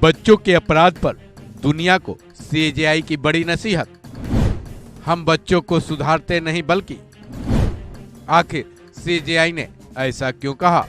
बच्चों के अपराध पर दुनिया को सीजेआई की बड़ी नसीहत। हम बच्चों को सुधारते नहीं बल्कि। आखिर सीजेआई ने ऐसा क्यों कहा?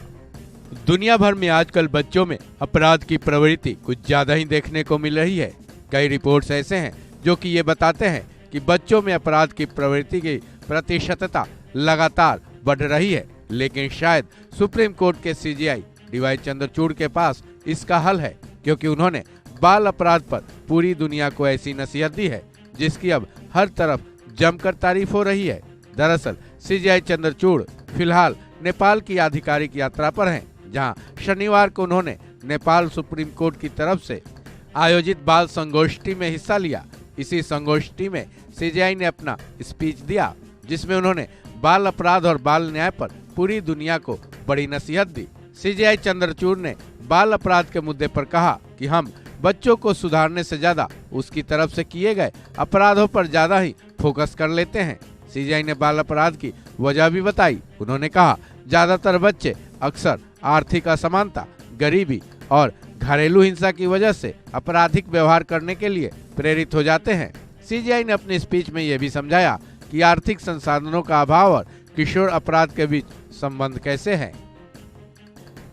दुनिया भर में आजकल बच्चों में अपराध की प्रवृत्ति कुछ ज्यादा ही देखने को मिल रही है। कई रिपोर्ट्स ऐसे हैं जो कि ये बताते हैं कि बच्चों में अपराध की प्रवृत्ति की प्रतिशतता लगातार बढ़ रही है। लेकिन शायद सुप्रीम कोर्ट के सीजेआई डीवाई चंद्रचूड़ के पास इसका हल है, क्योंकि उन्होंने बाल अपराध पर पूरी दुनिया को ऐसी नसीहत दी है जिसकी अब हर तरफ जमकर तारीफ हो रही है। दरअसल सीजेआई चंद्रचूड़ फिलहाल नेपाल की आधिकारिक यात्रा पर हैं, जहां शनिवार को उन्होंने नेपाल सुप्रीम कोर्ट की तरफ से आयोजित बाल संगोष्ठी में हिस्सा लिया। इसी संगोष्ठी में सीजेआई ने अपना स्पीच दिया, जिसमें उन्होंने बाल अपराध और बाल न्याय पर पूरी दुनिया को बड़ी नसीहत दी। सीजेआई चंद्रचूड़ ने बाल अपराध के मुद्दे पर कहा कि हम बच्चों को सुधारने से ज्यादा उसकी तरफ से किए गए अपराधों पर ज्यादा ही फोकस कर लेते हैं। सीजेआई ने बाल अपराध की वजह भी बताई। उन्होंने कहा, ज्यादातर बच्चे अक्सर आर्थिक असमानता, गरीबी और घरेलू हिंसा की वजह से आपराधिक व्यवहार करने के लिए प्रेरित हो जाते हैं। सीजेआई ने अपनी स्पीच में यह भी समझाया कि आर्थिक संसाधनों का अभाव और किशोर अपराध के बीच संबंध कैसे है।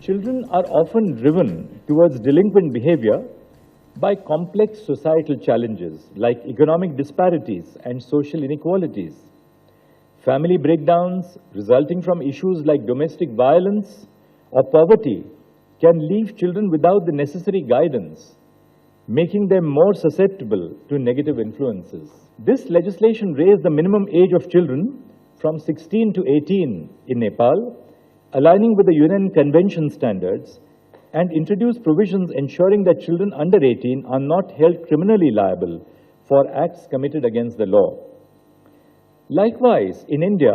Children are often driven towards delinquent behavior by complex societal challenges like economic disparities and social inequalities. Family breakdowns resulting from issues like domestic violence or poverty can leave children without the necessary guidance, making them more susceptible to negative influences. This legislation raised the minimum age of children from 16 to 18 in Nepal, aligning with the UN Convention standards, and introduced provisions ensuring that children under 18 are not held criminally liable for acts committed against the law. Likewise, in India,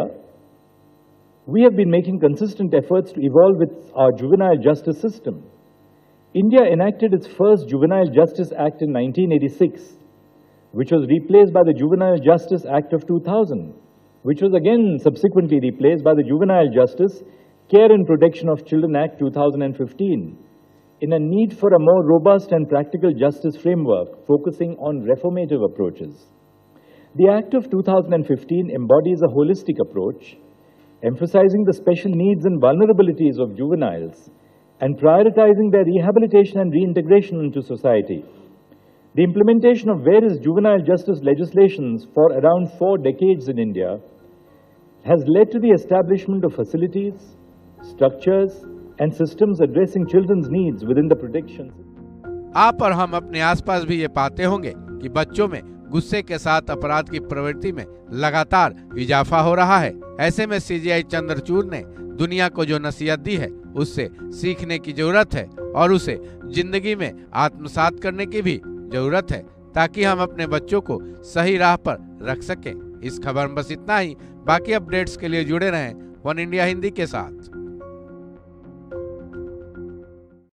we have been making consistent efforts to evolve with our juvenile justice system. India enacted its first Juvenile Justice Act in 1986, which was replaced by the Juvenile Justice Act of 2000, which was again subsequently replaced by the Juvenile Justice Care and Protection of Children Act 2015, in a need for a more robust and practical justice framework focusing on reformative approaches. The Act of 2015 embodies a holistic approach, emphasizing the special needs and vulnerabilities of juveniles and prioritizing their rehabilitation and reintegration into society. The implementation of various juvenile justice legislations for around 4 decades in India has led to the establishment of facilities, structures and systems addressing children's needs within the protection. आप और हम अपने आसपास भी ये पाते होंगे कि बच्चों में गुस्से के साथ अपराध की प्रवृत्ति में लगातार इजाफा हो रहा है। ऐसे में सीजेआई चंद्रचूड़ ने दुनिया को जो नसीहत दी है उससे सीखने की जरूरत है और उसे जिंदगी में आत्मसात करने की भी जरूरत है, ताकि हम अपने बच्चों को सही राह पर रख सकें। इस खबर में बस इतना ही। बाकी अपडेट्स के लिए जुड़े रहें वन इंडिया हिंदी के साथ।